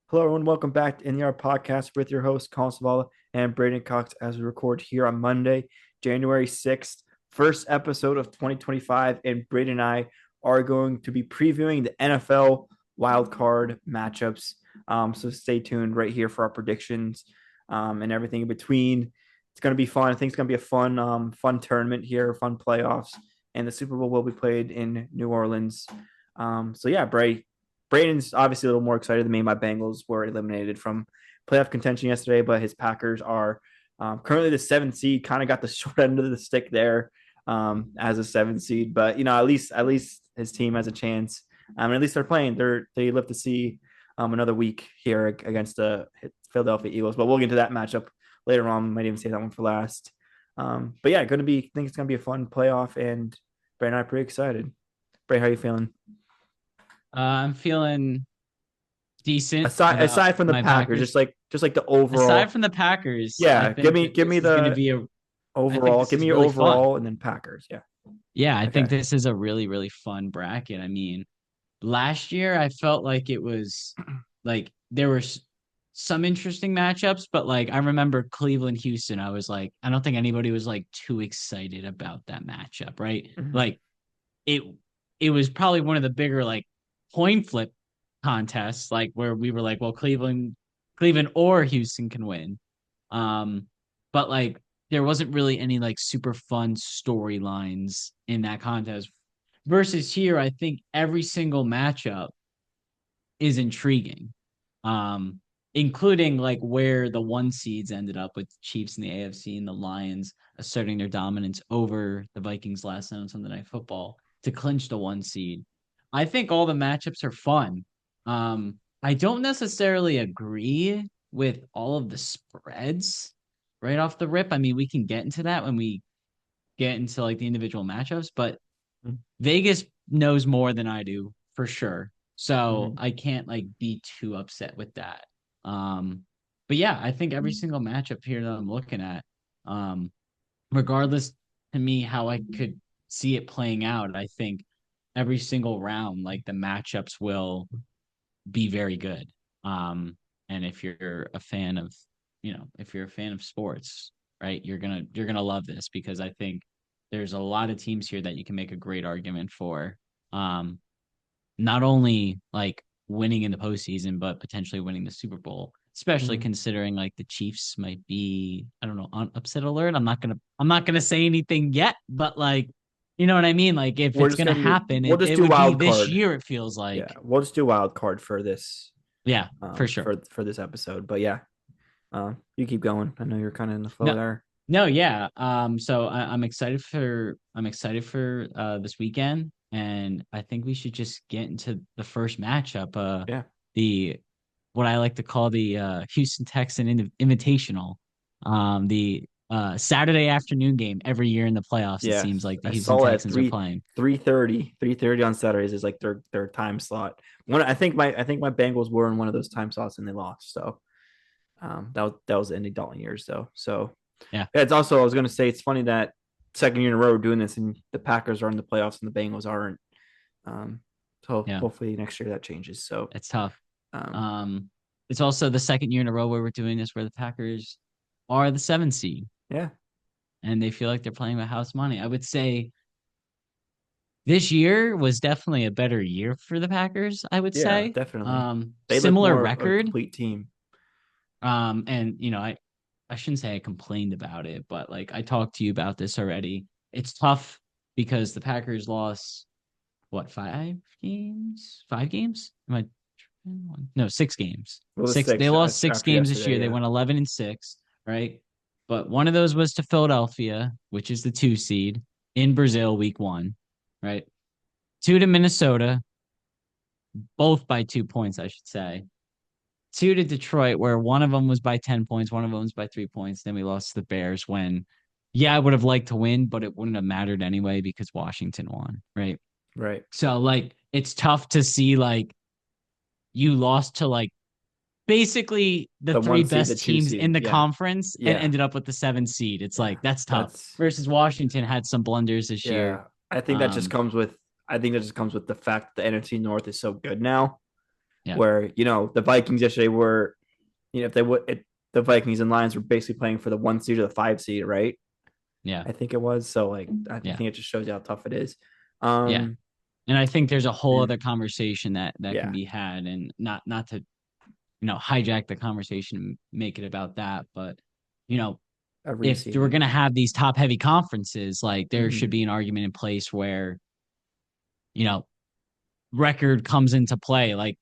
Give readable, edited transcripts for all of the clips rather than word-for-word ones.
Hello, everyone. Welcome back to In the Yard Podcast with your host, Collin and Braeden Cox, as we record here on Monday, January 6th, first episode of 2025. And Braeden and I are going to be previewing the NFL wildcard matchups. So stay tuned right here for our predictions and everything in between. It's going to be fun. I think it's going to be a fun tournament here, fun playoffs. And the Super Bowl will be played in New Orleans. Braden's obviously a little more excited than me. My Bengals were eliminated from playoff contention yesterday, but his Packers are currently the seventh seed. Kind of got the short end of the stick there as a seventh seed, but at least his team has a chance. And at least they're playing. They live to see another week here against the Philadelphia Eagles. But we'll get into that matchup later on. Might even save that one for last. But yeah, think it's gonna be a fun playoff, and Braden and I are pretty excited. Bray, how are you feeling? I'm feeling decent Aside about from the my Packers, Packers. just like the Aside overall. from the Packers, I Yeah, give think me that give me this is going to the be a. I think overall. this Give is me your really fun. overall and then Packers. Yeah. Yeah, I think Okay. this is a really, really fun bracket. I mean, last year I felt like it was like there were some interesting matchups, but like I remember Cleveland Houston. I was like, I don't think anybody was like too excited about that matchup, right? Mhm. Like it it was probably one of the bigger like coin flip contests, like where we were like, well, Cleveland or Houston can win. Um, but like there wasn't really any like super fun storylines in that contest. Versus here, I think every single matchup is intriguing. Um, Including like where the one seeds ended up with the Chiefs in the AFC and the Lions asserting their dominance over the Vikings last night on Sunday Night Football to clinch the one seed. I think all the matchups are fun. I don't necessarily agree with all of the spreads right off the rip. I mean, we can get into that when we get into like the individual matchups, but Vegas knows more than I do for sure. So Mhm. I can't like be too upset with that. Um, but yeah, I think every single matchup here that I'm looking at, um, regardless to me how I could see it playing out, I think every single round, like the matchups will be very good. And if you're a fan of, if you're a fan of sports, right, you're gonna love this because I think there's a lot of teams here that you can make a great argument for. Um, Not only like winning in the postseason, but potentially winning the Super Bowl. Especially Mhm. considering like the Chiefs might be, I don't know, on upset alert. I'm not gonna say anything yet, but like, you know what I mean? Like if We're it's just gonna gonna do. happen, We'll just it do would be wild this card. year, it feels Yeah, like. we'll just do wild card for this Yeah, for sure. for this episode. But yeah, you keep going. I know you're kind of in the flow No, there. no, yeah. So I'm excited for this weekend, and I think we should just get into the first matchup. Yeah. The What I like to call the Houston Texan Invitational, the Saturday afternoon game every year in the playoffs. It Yeah, seems like the I Houston saw it at Texans are playing. 3:30 on Saturdays is like their time slot. I think my Bengals were in one of those time slots and they lost. So that was in the Dalton years though. So Yeah, yeah, it's also I was gonna say it's funny that second year in a row we're doing this and the Packers are in the playoffs and the Bengals aren't. Um, so yeah, hopefully next year that changes. So it's tough. um, Um, it's also the second year in a row where we're doing this, where the Packers are the 7th seed yeah, and they feel like they're playing with house money. I would say this year was definitely a better year for the Packers, I would yeah, say. definitely. They look Similar more of a record. complete team. And I shouldn't say I complained about it, but like I talked to you about this already. It's tough because the Packers lost what, 5 games? 5 games? Am I no, 6 games. Well, the Six. They six lost six after games this year. yesterday, They yeah, went 11-6, right? But one of those was to Philadelphia, which is the 2 seed in Brazil, week one, right? Two to Minnesota, both by 2 points, I should say. Two to Detroit, where one of them was by 10 points, one of them was by 3 points. Then we lost to the Bears when, yeah, I would have liked to win, but it wouldn't have mattered anyway because Washington won, right? right. So, like, it's tough to see, like, you lost to, like, basically the The three one seed, the best two teams in seed, the yeah, conference and yeah, ended up with the 7th seed. It's yeah. like, that's tough. That's Versus Washington had some blunders this year. yeah. I think that just Um, comes with. I think that just comes with the fact that the NFC North is so good now. Yeah. where the Vikings yesterday were, if they would, the Vikings and Lions were basically playing for the 1 seed or the 5 seed, right? Yeah. I think it was. So like, I Yeah. think it just shows you how tough it is. Yeah. Um, And I think there's a whole and other conversation that can yeah, be had, and not to hijack the conversation and make it about that, but you know every if we're seeding. going to have these top heavy conferences, like there should Mm-hmm. be an argument in place where you know record comes into play. Like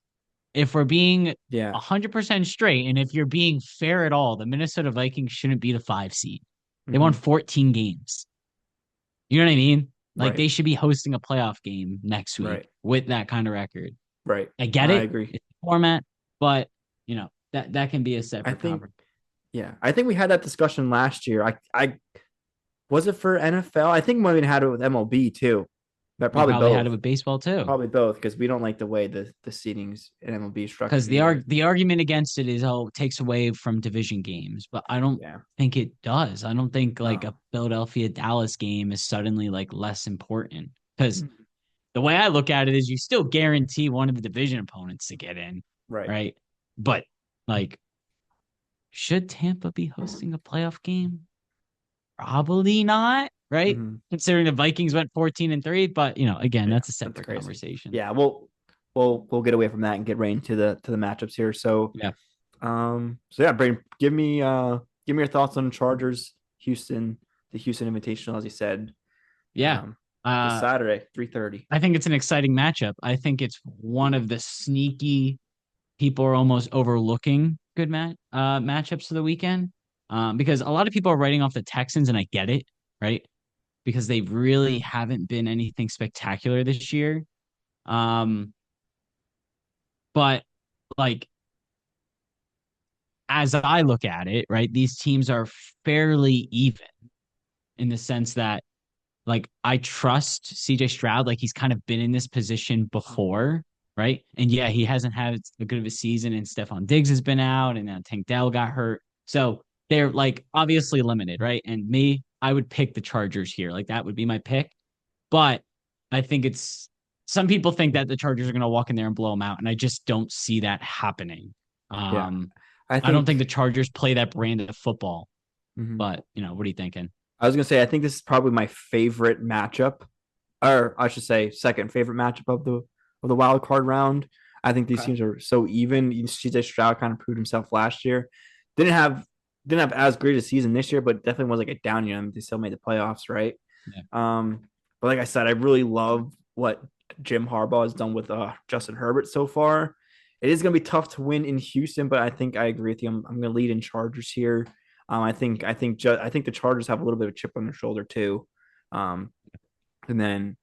if we're being Yeah. 100% straight, and if you're being fair at all, the Minnesota Vikings shouldn't be the 5 seed. They won Mm-hmm. 14 games. You know what I mean? Like Right. they should be hosting a playoff game next week Right. with that kind of record. Right. I get I it, agree. it's a format, but that can be a I separate think, conversation. yeah, I think we had that discussion last year. I was it for NFL? I think we even had it with MLB too, but We probably probably had both. it with baseball too. Probably both because we don't like the way the seedings in MLB is Because structured the either. the argument against it is, oh, it takes away from division games, but I don't Yeah. think it does. I don't think like No. a Philadelphia Dallas game is suddenly like less important, because Mhm. the way I look at it is you still guarantee one of the division opponents to get in, Right. right? But like, should Tampa be hosting a playoff game? Probably not, right? Mm-hmm. Considering the Vikings went 14-3, but again, Yeah, that's a that's separate crazy. conversation. Yeah, we'll get away from that and get right into the matchups here. So Yeah. so yeah, Braden, give me your thoughts on Chargers, Houston, the Houston Invitational, as you said. Yeah. Um, this Uh Saturday, 3:30. I think it's an exciting matchup. I think it's one of the sneaky people are almost overlooking good matchups of the weekend. Because a lot of people are writing off the Texans, and I get it, right? Because they really haven't been anything spectacular this year. Um, but like as I look at it, right, these teams are fairly even in the sense that like I trust CJ Stroud. Like he's kind of been in this position before, right? And yeah, he hasn't had a good of a season, and Stephon Diggs has been out, and now Tank Dell got hurt. So they're like obviously limited, right? And me, I would pick the Chargers here. Like that would be my pick. But I think it's some people think that the Chargers are going to walk in there and blow them out, and I just don't see that happening. Yeah, Um, I I don't think think. the Chargers play that brand of football. Mhm. But what are you thinking? I was gonna say I think this is probably my favorite matchup, or I should say second favorite matchup of the wild card round. I think these Okay. teams are so even. CJ Stroud kind of proved himself last year. Didn't have didn't have as great a season this year, but definitely was like a down year. I mean, they still made the playoffs, right? Yeah. Um, but like I said, I really love what Jim Harbaugh has done with Justin Herbert so far. It is going to be tough to win in Houston, but I think I agree with you. I'm going to lead in Chargers here. I think the Chargers have a little bit of a chip on their shoulder too. Um, and then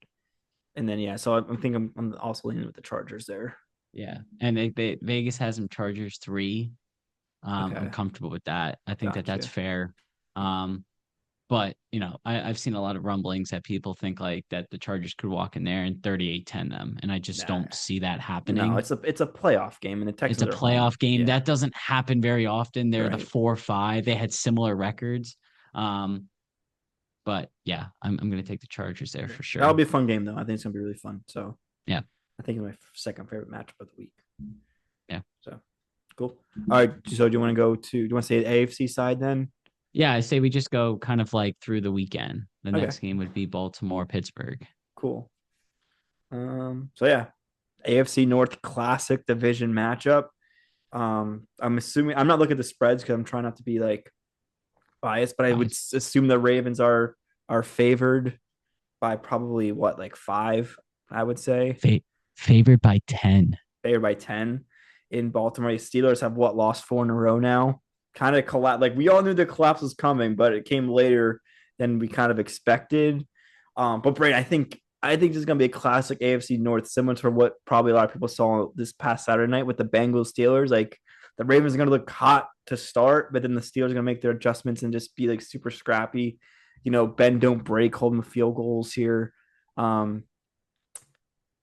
yeah, so I think I'm also leaning with the Chargers there. Yeah, and Vegas has them Chargers 3. I'm Okay, comfortable with that. I think that that's gotcha. fair. Um, but I've seen a lot of rumblings that people think like that the Chargers could walk in there and 38-10 them, and I just Nah, don't see that no, happening. it's a playoff game, and the It's a Texans are home. playoff game. Yeah, That doesn't happen very often. They're the right. 4-5. They had similar records. Um, but yeah, I'm gonna take the Chargers there Yeah, for that'll sure. be a fun game though. I think it's gonna be really fun. So Yeah, I think it's my second favorite matchup of the week. yeah. So cool. All right. So do you want to say the AFC side then? Yeah, I say we just go kind of like through the weekend. The Okay. next game would be Baltimore, Pittsburgh. Cool. So yeah, AFC North Classic division matchup. I'm assuming I'm not looking at the spreads because I'm trying not to be like biased, but I would Nice. assume the Ravens are favored by probably what, like 5, I would say. Fa- Favored by 10. Favored by 10 in Baltimore. The Steelers have what, lost 4 in a row now. Kind of collapse. Like we all knew the collapse was coming, but it came later than we kind of expected. But Brady, I think this is gonna be a classic AFC North, similar to what probably a lot of people saw this past Saturday night with the Bengals Steelers. Like the Ravens are gonna look hot to start, but then the Steelers are gonna make their adjustments and just be like super scrappy. Bend don't break, holding the field goals here. Um,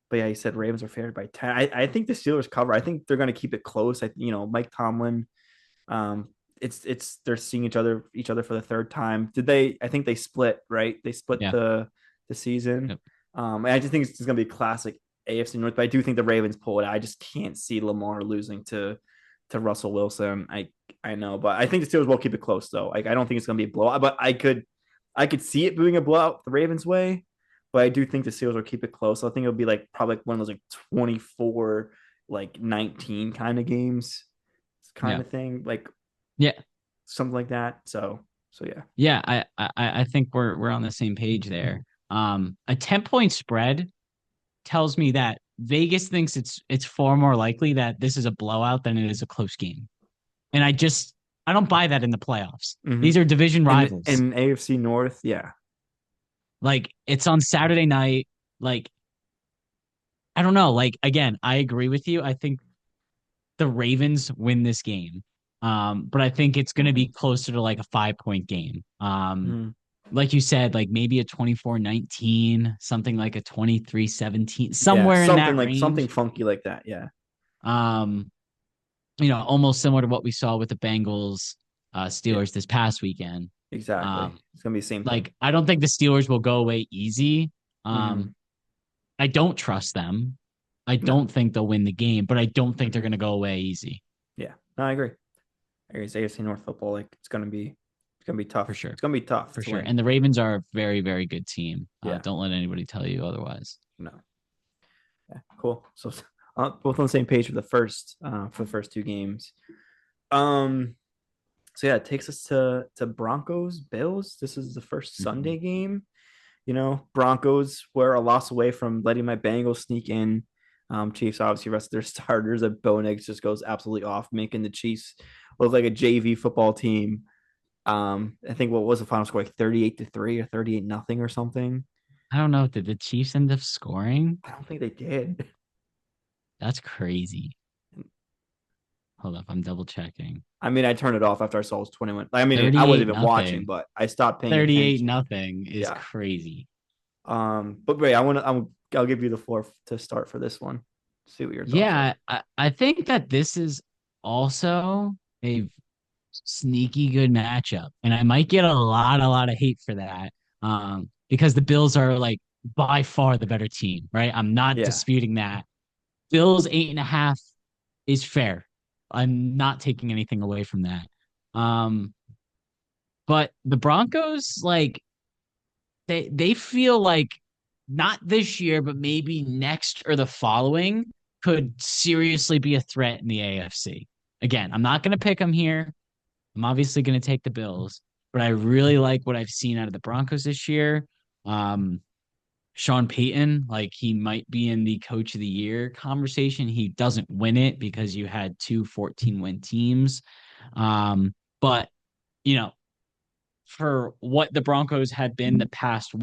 but yeah, he said Ravens are favored by 10. I think the Steelers cover. I think they're going to keep it close. Mike Tomlin. Um, it's they're seeing each other for the third time. Did they? I think they split, right? They split Yeah. the season. Yep. And I just think it's going to be a classic AFC North, but I do think the Ravens pull it. I just can't see Lamar losing to Russell Wilson. I know, but I think the Steelers will keep it close though. Like I don't think it's gonna be a blowout, but I could see it being a blowout the Ravens way, but I do think the Steelers will keep it close. So I think it'll be like probably like one of those like 24 like 19 kind of games kind Yeah. of thing, like Yeah. something like that. So yeah. Yeah. I think we're on the same page there. A 10-point spread tells me that Vegas thinks it's far more likely that this is a blowout than it is a close game. And I don't buy that in the playoffs. Mm-hmm. These are division rivals. In AFC North, yeah. Like it's on Saturday night. Like I don't know. Like again, I agree with you. I think the Ravens win this game. But I think it's going to be closer to like a 5-point game. Mm-hmm. Like you said, like maybe a 24-19, something like a 23-17, Yeah, somewhere in something that like something range. funky like that. Yeah, Um, almost similar to what we saw with the Bengals, yeah, Steelers this past weekend. exactly. Um, It's gonna be the same thing. like I don't think the Steelers will go away easy. Mm-hmm. I don't trust them. I No, don't think they'll win the game, but I don't think they're going to go away easy yeah, no, I agree. I agree. It's AFC North football. Like it's gonna be for tough. sure. It's gonna be tough For to sure. win. And the Ravens are a very, very good team. Yeah, Don't let anybody tell you otherwise. no, yeah, cool. So both on the same page for the first two games. Um, so yeah, it takes us to Broncos Bills. This is the first Mhm. Sunday game. Broncos were a loss away from letting my Bengals sneak in. Chiefs obviously rested their starters. Bo Nix just goes absolutely off, making the Chiefs look like a JV football team. I think what was the final score, like 38-3 or 38-0 or something. I don't know. Did the Chiefs end up scoring? I don't think they did. That's crazy. Hold up. I'm double checking. I mean, I turned it off after I saw it was 21. I mean, I wasn't 38 even watching, nothing. but I stopped paying 38 attention. nothing is Yeah. crazy. But wait, I'll give you the floor to start for this one. See what your thoughts are. Yeah, I think that this is also a sneaky good matchup. And I might get a lot of hate for that. Because the Bills are like by far the better team, right? I'm not Yeah. disputing that. Bills 8.5 is fair. I'm not taking anything away from that. Um, but the Broncos, like they feel like not this year, but maybe next or the following could seriously be a threat in the AFC. Again, I'm not going to pick them here. I'm obviously going to take the Bills, but I really like what I've seen out of the Broncos this year. Um, Sean Payton, like he might be in the coach of the year conversation. He doesn't win it because you had two 14-win teams. But, you know, for what the Broncos had been the past,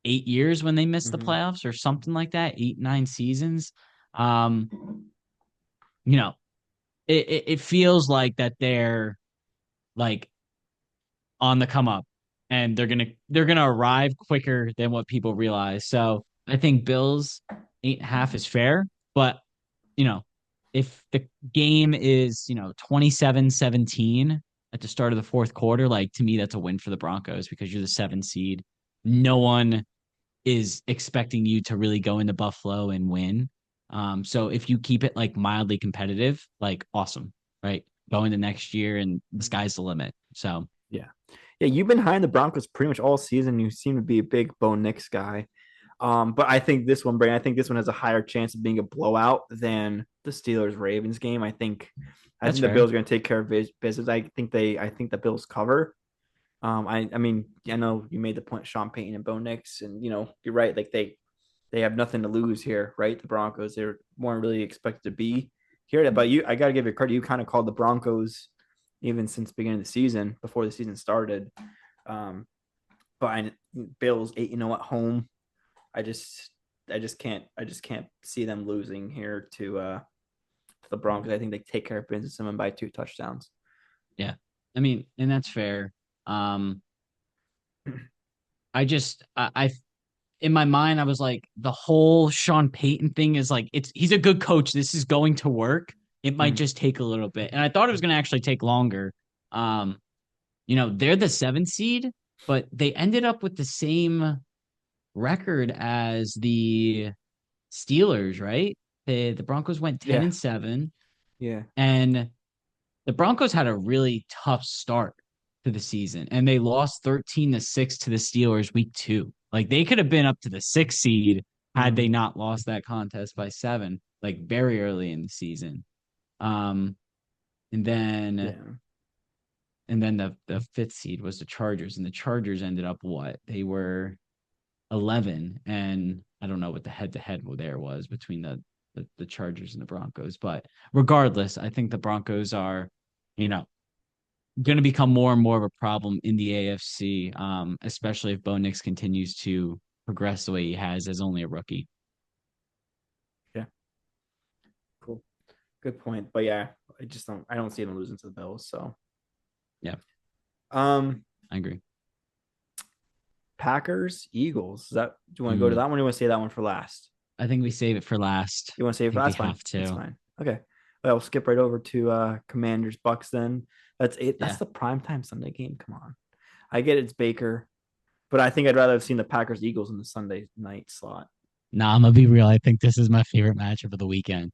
8 years when they missed the Mm-hmm. playoffs or something like that, 8, 9 seasons. Um, you know, it feels like that they're like on the come up and they're gonna arrive quicker than what people realize. So I think Bills 8.5 is fair, but you know, if the game is, 27-17 at the start of the fourth quarter, like to me, that's a win for the Broncos because you're the 7th seed. No one is expecting you to really go into Buffalo and win. So if you keep it like mildly competitive, like awesome, right? Go into next year and the sky's the limit. So Yeah. Yeah, you've been high in the Broncos pretty much all season. You seem to be a big Bo Nix guy. But I think this one, Brandon, I think this one has a higher chance of being a blowout than the Steelers Ravens game. I that's think the fair. Bills are going to take care of business. I think the Bills cover. I mean, I know you made the point, Sean Payton and Bo Nix, and you're right. Like they have nothing to lose here, right? The Broncos, they weren't really expected to be here, but I got to give you credit. You kind of called the Broncos even since the beginning of the season, before the season started. Um, but Bills 8-0 at home. I just I just can't see them losing here to the Broncos. I think they take care of business and win by 2 touchdowns. Yeah. I mean, and that's fair. Um, I in my mind, I was like, the whole Sean Payton thing is like, he's a good coach. This is going to work. It might Mm-hmm. just take a little bit. And I thought it was going to actually take longer. Um, they're the 7th seed, but they ended up with the same record as the Steelers, right? The Broncos went 10 Yeah, and 7, yeah. and the Broncos had a really tough start to the season, and they lost 13-6 to the Steelers week 2. Like they could have been up to the 6th seed had they Hmm. not lost that contest by 7, like very early in the season. Um, and then Yeah. the 5th seed was the Chargers, and the Chargers ended up what? They were 11, and I don't know what the head to head there was between the Chargers and the Broncos, but regardless, I think the Broncos are, you know, going to become more and more of a problem in the AFC, especially if Bo Nix continues to progress the way he has as only a rookie. Yeah. Cool. Good point. But yeah, I don't see them losing to the Bills. So Yeah, um I agree. Packers, Eagles. Is that do you want to go to Mm, that one or do you want to say that one for last? I think we save it for last. You want to I save it for think we last? Fine. have That's to. fine. Okay. Well, we'll skip right over to Commanders Bucks then. That's it. That's Yeah. the primetime Sunday game. Come on. I get it's Baker, but I think I'd rather have seen the Packers Eagles in the Sunday night slot. Nah, I'm gonna be real. I think this is my favorite matchup of the weekend.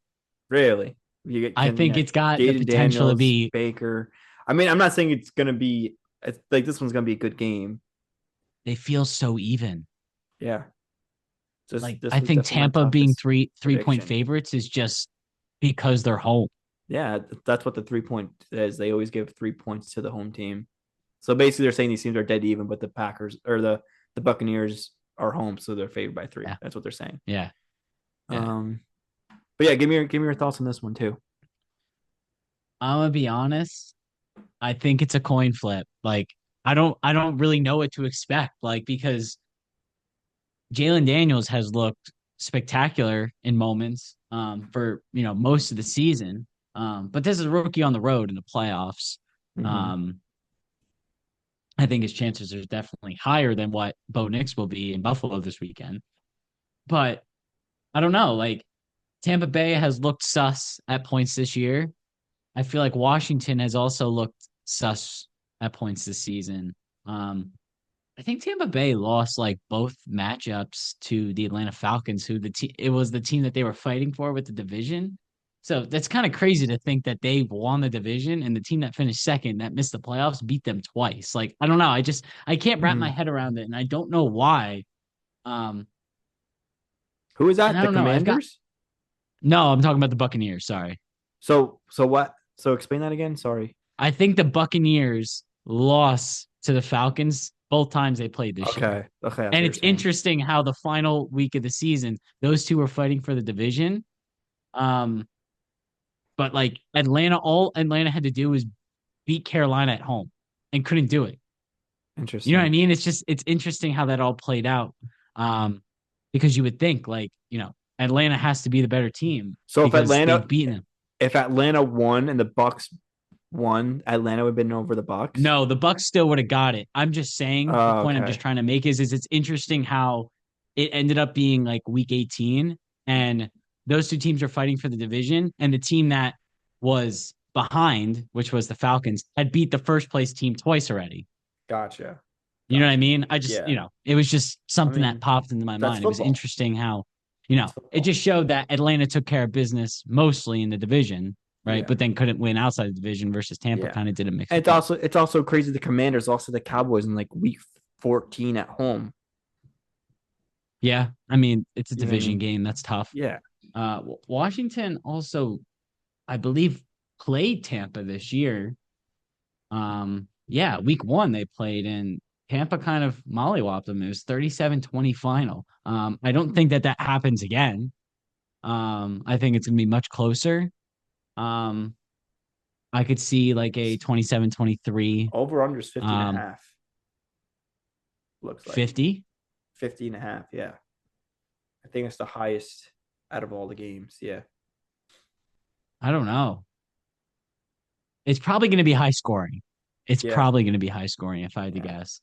Really. You get I can you think know it's got the Jaden potential to Daniels, be. Baker. I mean, I'm not saying it's gonna be it's like this one's gonna be a good game. They feel so even. Yeah. Like This I was think definitely my Tampa being toughest three point prediction. favorites is just because they're home. Yeah, that's what the 3 point is. They always give 3 points to the home team. So basically, they're saying these teams are dead even, but the Packers or the Buccaneers are home, so they're favored by three. Yeah, That's what they're saying. yeah, yeah. Um, but yeah, give me your thoughts on this one too. I'm gonna be honest. I think it's a coin flip. Like I don't really know what to expect. Like because Jalen Daniels has looked spectacular in moments for most of the season. But this is a rookie on the road in the playoffs. Mm-hmm. Um, I think his chances are definitely higher than what Bo Nix will be in Buffalo this weekend. But I don't know. Like Tampa Bay has looked sus at points this year. I feel like Washington has also looked sus at points this season. Um, I think Tampa Bay lost like both matchups to the Atlanta Falcons, who it was the team that they were fighting for with the division. So that's kind of crazy to think that they won the division and the team that finished second that missed the playoffs beat them twice. Like I don't know, I can't wrap my Mm-hmm. head around it, and I don't know why. Um, Who is and that? I The don't know. I've got Commanders. no. I'm talking about the Buccaneers. Sorry, So what? So explain that again. Sorry. I think the Buccaneers lost to the Falcons both times they played this year. Okay. Okay, that's what And you're it's saying. interesting how the final week of the season, those two were fighting for the division. Um, but like all Atlanta had to do was beat Carolina at home and couldn't do it. You know what I Interesting. mean? It's interesting how that all played out. Um, because you would think like, Atlanta has to be the better team So because they've beaten them. if Atlanta won and the Bucks won, Atlanta would have been over the Bucks. No, the Bucks still would have got it. I'm just saying the Oh, point I'm just okay. trying to make is it's interesting how it ended up being like week 18 and those two teams are fighting for the division and the team that was behind, which was the Falcons, had beat the first place team twice already. Gotcha. You know what I Gotcha. mean? I just, Yeah. it was just I something that mean, popped into my that's mind. It was football. interesting how, That's it football. just showed that Atlanta took care of business mostly in the division, right? Yeah. But then couldn't win outside the division versus Tampa Yeah. kind of did a mix And of both. it's also crazy the Commanders lost to the Cowboys in like week 14 at home. Yeah, I mean, it's a You know what I division mean? game. That's tough. Yeah. Washington also, I believe, played Tampa this year. Yeah, week 1 they played and Tampa kind of mollywopped them. It was 37-20 final. I don't think that happens again. I think it's gonna be much closer. Um, I could see like a 27-23, Over under is 50 and a um, half. Looks like 50. 50 and a half. Yeah. I think it's the highest out of all the games. Yeah. I don't know. It's probably going to be high scoring. It's Yeah. probably going to be high scoring if I had to Yeah. guess.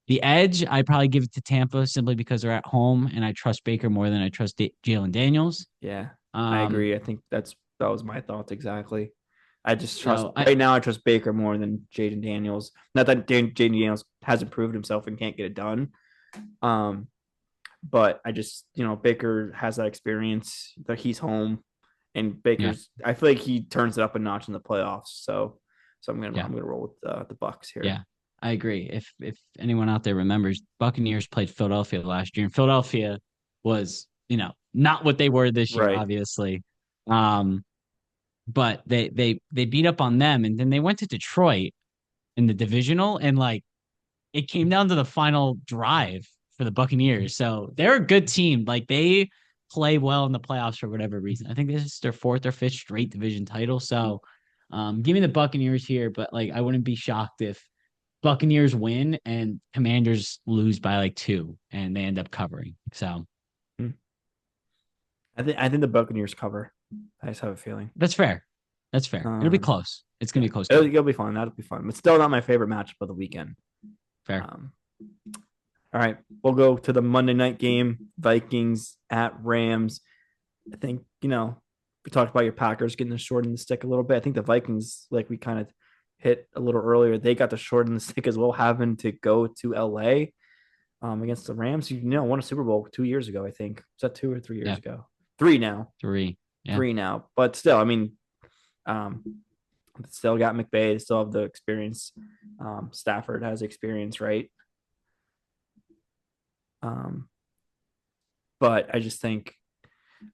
The edge, I probably give it to Tampa simply because they're at home and I trust Baker more than I trust Jalen Daniels. Yeah. I Um, agree. I think that was my thoughts exactly. I just trust so I right now. I trust Baker more than Jaden Daniels. Not that Jaden Daniels hasn't proved himself and can't get it done. Um, But I just, Baker has that experience that he's home, and Yeah, I feel like he turns it up a notch in the playoffs. So yeah, I'm gonna roll with the Bucks yeah. here. I agree. If anyone out there remembers, Buccaneers played Philadelphia last year, and Philadelphia was, not what they were this year, Right. obviously. Um, but they beat up on them, and then they went to Detroit in the divisional, and like it came down to the final drive for the Buccaneers. So they're a good team. Like they play well in the playoffs for whatever reason. I think this is their fourth or fifth straight division title. So give me the Buccaneers here, but like I wouldn't be shocked if Buccaneers win and Commanders lose by like two and they end up covering. So I think the Buccaneers cover. I just have a feeling. that's fair. That's fair. It'll be Um, close. It's gonna yeah, be a close game. it'll be fun. That'll be fun. But still not my favorite matchup of the weekend. Fair. Um, all right, we'll go to the Monday night game. Vikings at Rams. I think we talked about your Packers getting the short in the stick a little bit. I think the Vikings, like we kind of hit a little earlier, they got the short in the stick as well, having to go to LA against the Rams. Won a Super Bowl 2 years ago. I think was that 2 or 3 years Yeah. ago. Three now. Three. Yeah. Three now. But still, I mean, um, still got McVay. They still have the experience. Stafford has experience, right? Um, but I just think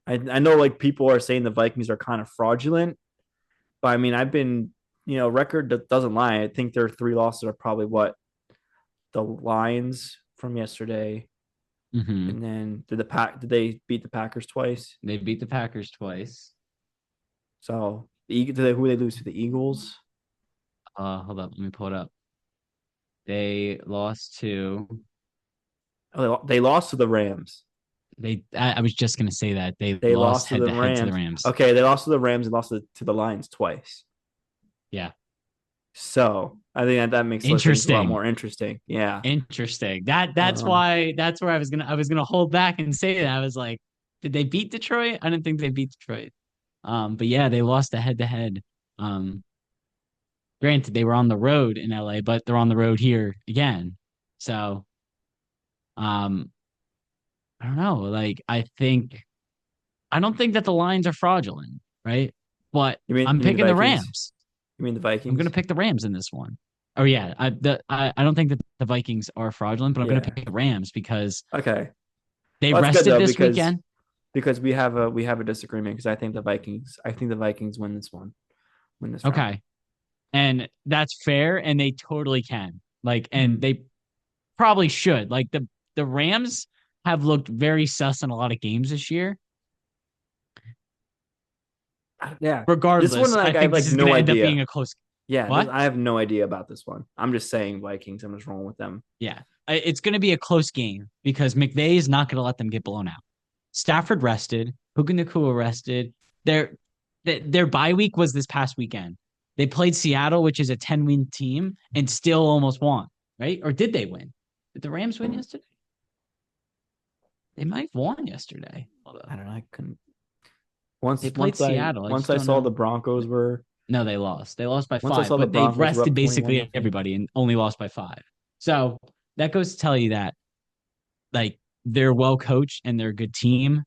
I know like people are saying the Vikings are kind of fraudulent, but I mean I've been record that doesn't lie. I think their three losses are probably what the Lions from yesterday, Mm-hmm. and then did they beat the Packers twice? They beat the Packers twice. So who they lose to the Eagles? Hold up, let me pull it up. They lost to Oh, they lost to the Rams. I was just gonna say that they They lost lost to head the to head to the Rams. Rams. Okay, they lost to the Rams and lost to the Lions twice. Yeah. So I think that makes things a lot Interesting. more interesting. Yeah. Interesting. That's Um, why that's where I was gonna hold back and say that. I was like, did they beat Detroit? I didn't think they beat Detroit. But yeah, they lost the head to head. Um, Granted, they were on the road in LA, but they're on the road here again. So um, I don't know. Like I don't think that the lines are fraudulent, right? But you I'm mean the picking the Vikings? Rams. You mean the I'm gonna Vikings? pick the Rams in this one. Oh yeah, I don't think that the Vikings are fraudulent, but I'm gonna Yeah. pick the Rams because Okay. they Well, that's good rested though this weekend. because we have a disagreement because I think the Vikings win this round. Okay, and that's fair, and they totally can. Like, and Mhm. they probably should. Like the Rams have looked very sus in a lot of games this year. Yeah. This one, Regardless, I like, I have think this like is going no to end up being idea. a close. Yeah, What? I have no idea about this one. I'm just saying Vikings. I'm just rolling with them. Yeah, it's going to be a close game because McVay is not going to let them get blown out. Stafford rested. Puka Nacua rested. Their bye week was this past weekend. They played Seattle, which is a 10-win team, and still almost won, right? Or did they win? Did the Rams win yesterday? They might have won yesterday. Hold up. I don't know. I couldn't. They played Seattle. I Once just I don't saw the know. Broncos were No, they lost. They lost by once I five, saw the but they've Broncos were rested up 21 basically nothing. everybody and only lost by five. So that goes to tell you that like they're well coached and they're a good team.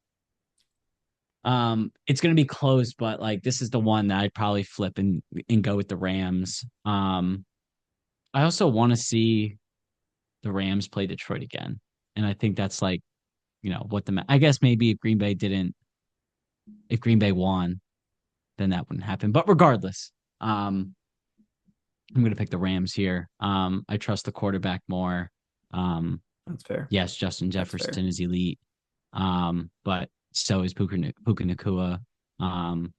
It's gonna be close, but like this is the one that I'd probably flip and go with the Rams. I also want to see the Rams play Detroit again, and I think that's like what I guess maybe if Green Bay won, then that wouldn't happen. But regardless, I'm gonna pick the Rams here. I trust the quarterback more. Um, That's fair. yes, Justin That's fair. Jefferson is elite. But so is Puka Nakua. Um,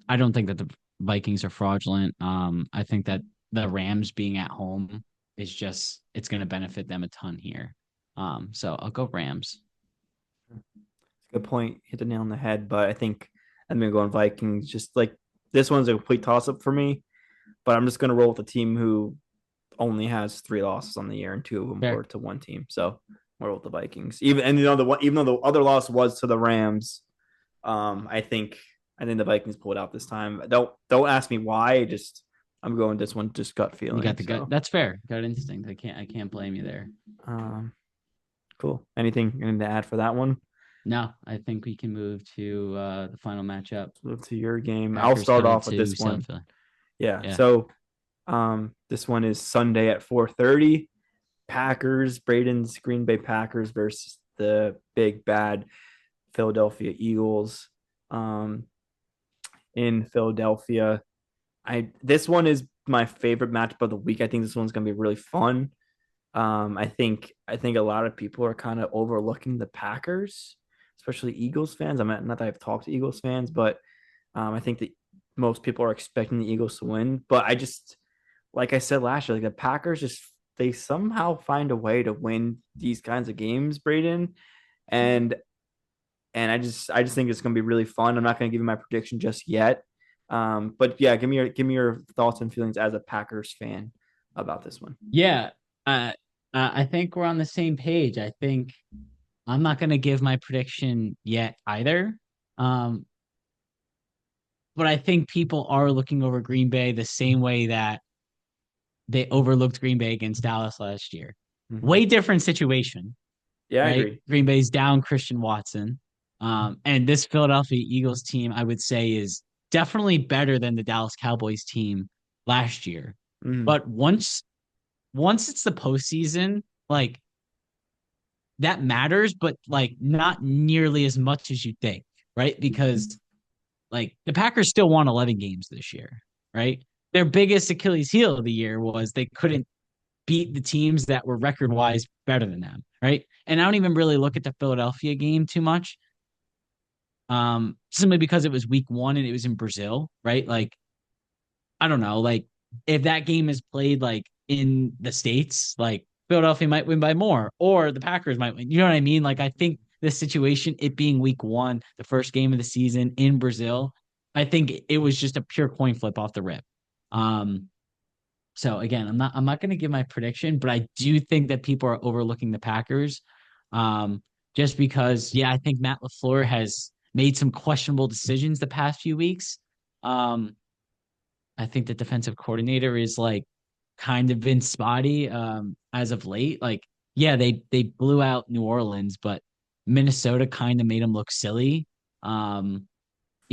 I don't think that the Vikings are fraudulent. I think that the Rams being at home it's going to benefit them a ton here. So I'll go Rams. Good point. Hit the nail on the head. But I think I'm gonna go on Vikings. Just like this one's a complete toss up for me. But I'm just gonna roll with the team who only has three losses on the year, and two of them Fair. were to one team. So we're with the Vikings. Even though the other loss was to the Rams, I think the Vikings pulled out this time. Don't ask me why. Just I'm going this one, just gut You got feeling. the gut. So That's fair. Gut instinct. I can't blame you there. um, Cool. Anything to add for that one? No, I think we can move to the final matchup. To your game. I'll Packers start coming off with to this South one. Philly. Yeah. Yeah. So this one is Sunday at 4:30. Packers, Braden's Green Bay Packers versus the big bad Philadelphia Eagles. Um, in Philadelphia. I This one is my favorite matchup of the week. I think this one's gonna be really fun. I think a lot of people are kind of overlooking the Packers, especially Eagles fans. Not that I've talked to Eagles fans, but I think that most people are expecting the Eagles to win. But I just, like I said last year, like the Packers just they somehow find a way to win these kinds of games, Braden. And I just think it's going to be really fun. I'm not going to give you my prediction just yet, but yeah, give me your thoughts and feelings as a Packers fan about this one. Yeah. Uh, I think we're on the same page. I think I'm not going to give my prediction yet either. Um, but I think people are looking over Green Bay the same way that they overlooked Green Bay against Dallas last year. Mm-hmm. Way different situation, Yeah, I right? agree. Green Bay's down Christian Watson. And this Philadelphia Eagles team, I would say, is definitely better than the Dallas Cowboys team last year. Mm-hmm. But once it's the postseason, like that matters, but like not nearly as much as you think, right? Because like the Packers still won 11 games this year, right? Their biggest Achilles heel of the year was they couldn't beat the teams that were record wise better than them, right? And I don't even really look at the Philadelphia game too much, simply because it was week one and it was in Brazil, right? Like I don't know, like if that game is played like in the States, like Philadelphia might win by more, or the Packers might win. You know what I mean? Like I think this situation, it being week one, the first game of the season in Brazil, I think it was just a pure coin flip off the rip. Um, so again, I'm not going to give my prediction, but I do think that people are overlooking the Packers, um, just because yeah, I think Matt LaFleur has made some questionable decisions the past few weeks. Um, I think the defensive coordinator is like kind of been spotty as of late. Like, yeah, they blew out New Orleans, but Minnesota kind of made them look silly. Um,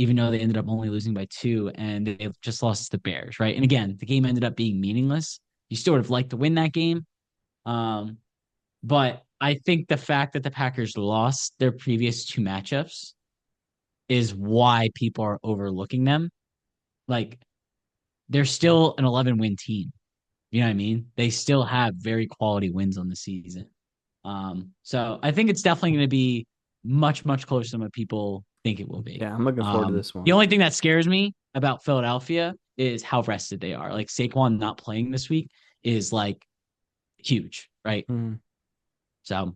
even though they ended up only losing by two and they just lost to the Bears, right? And again, the game ended up being meaningless. You sort of like to win that game. Um, but I think the fact that the Packers lost their previous two matchups is why people are overlooking them. Like they're still an 11 win team. You know what I mean? They still have very quality wins on the season. So I think it's definitely going to be much, much closer than what people think it will be. Yeah, I'm looking forward to this The one. only thing that scares me about Philadelphia is how rested they are. Like Saquon not playing this week is like huge, right? Mm-hmm. So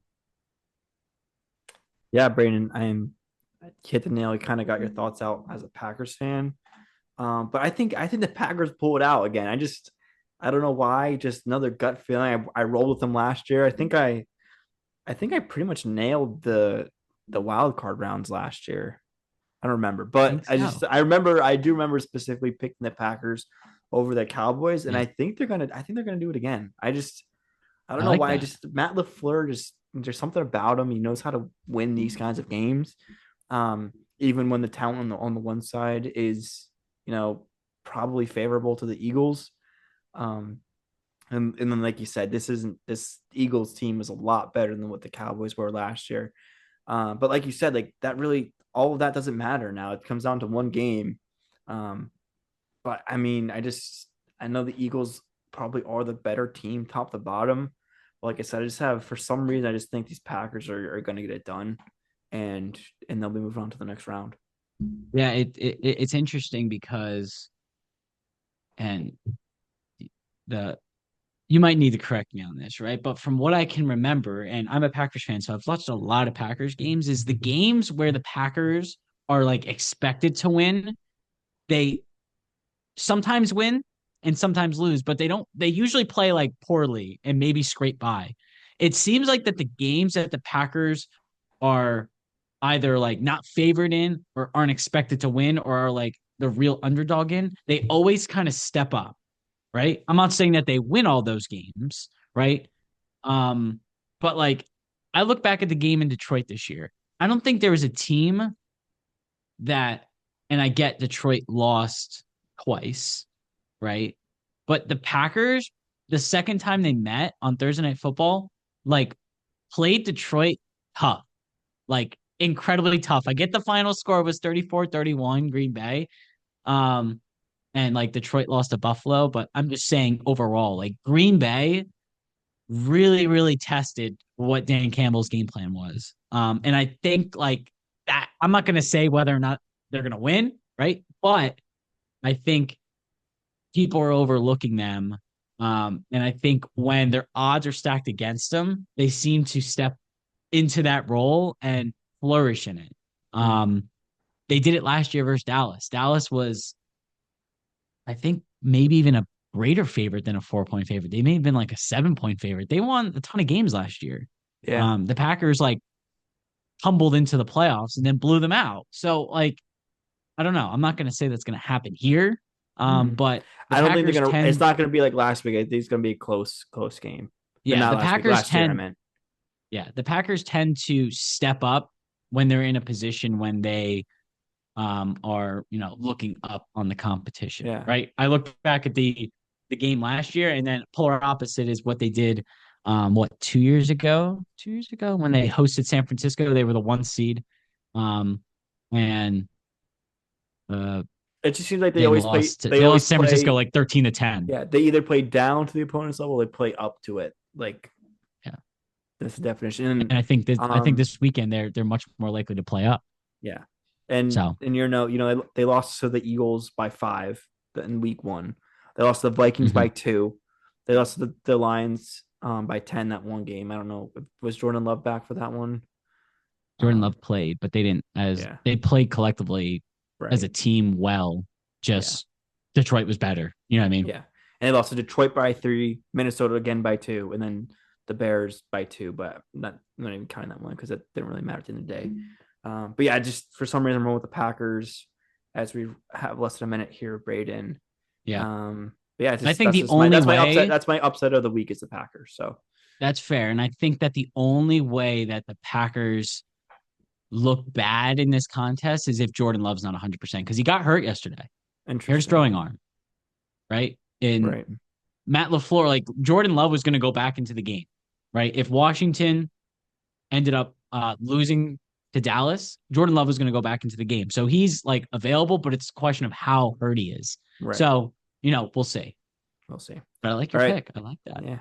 Yeah, Brandon, I hit the nail. You kind of got your thoughts out as a Packers fan. But I think the Packers pull it out again. I don't know why. Just another gut feeling. I rolled with them last year. I think I pretty much nailed the wild card rounds last year. I don't remember, I but think so. I do remember specifically picking the Packers over the Cowboys, and Yeah, I think they're gonna do it again. I don't I know like why. that. Just Matt LaFleur, just there's something about him. He knows how to win these kinds of games. Even when the talent on the one side is, you know, probably favorable to the Eagles. Um, and then like you said, this Eagles team is a lot better than what the Cowboys were last year. But like you said, like that really all of that doesn't matter now. It comes down to one game. Um, but I mean, I know the Eagles probably are the better team, top to bottom. Like I said, I just have for some reason I just think these Packers are going to get it done, and they'll be moving on to the next round. Yeah, it's interesting because and the you might need to correct me on this, right? But from what I can remember, and I'm a Packers fan, so I've watched a lot of Packers games, is the games where the Packers are like expected to win, they sometimes win and sometimes lose, but they usually play like poorly and maybe scrape by. It seems like that the games that the Packers are either like not favored in or aren't expected to win or are like the real underdog in, they always kind of step up, right? I'm not saying that they win all those games, right? Um, but like I look back at the game in Detroit this year. I don't think there was a team that, and I get Detroit lost twice, right? But the Packers, the second time they met on Thursday Night Football, like played Detroit tough, like incredibly tough. I get the final score was 34-31 Green Bay. Um, and like Detroit lost to Buffalo, but I'm just saying overall, like Green Bay really, really tested what Dan Campbell's game plan was. And I think like that, I'm not going to say whether or not they're going to win, right? But I think people are overlooking them. And I think when their odds are stacked against them, they seem to step into that role and flourish in it. Mm. They did it last year versus Dallas. Dallas was, I think, maybe even a greater favorite than a 4-point favorite. They may have been like a 7-point favorite. They won a ton of games last year. Yeah. The Packers like tumbled into the playoffs and then blew them out. So like, I don't know. I'm not going to say that's going to happen here. Mm. But the I don't think they're Packers gonna. It's tend, not gonna be like last week. I think it's gonna be a close game. yeah, Not the last week. Packers Last year, I tend, meant. yeah, the Packers tend to step up when they're in a position when they are looking up on the competition, Yeah. right? I look back at the game last year, and then polar opposite is what they did. What 2 years ago? 2 years ago when they hosted San Francisco, they were the 1 seed, and uh, It just seems like they they always play. lost. To, They they always lost San Francisco play. like 13-10. Yeah. They either play down to the opponent's level, or they play up to it. Like Yeah, that's the definition. And and I think um, this weekend they're much more likely to play up. yeah. And So, and they lost to the Eagles by 5 in week 1. They lost to the Vikings by mhm. 2. They lost to the Lions by 10 that one game. I don't know. Was Jordan Love back for that one? Jordan Um, Love played, but they didn't as yeah. they played collectively as a Right. team well. Yeah. Just Detroit was better. You know what I mean? Yeah. And they lost to Detroit by 3, Minnesota again by 2, and then the Bears by 2, but not even counting that one because it didn't really matter at the end of the day. But yeah, just for some reason, I'm going with the Packers as we have less than a minute here, Braden. Yeah. But yeah, I just think the only that's my upset. way That's my upset of the week is the Packers. So that's fair. And I think that the only way that the Packers look bad in this contest is if Jordan Love's not 100% because he got hurt yesterday. Here's throwing interesting. arm, right? And Right. Matt LaFleur, like Jordan Love was going to go back into the game, right? If Washington ended up losing to Dallas, Jordan Love was going to go back into the game. So he's like available, but it's a question of how hurt he is. Right. So, we'll see. We'll see. But I like All your right. pick. I like that. Yeah.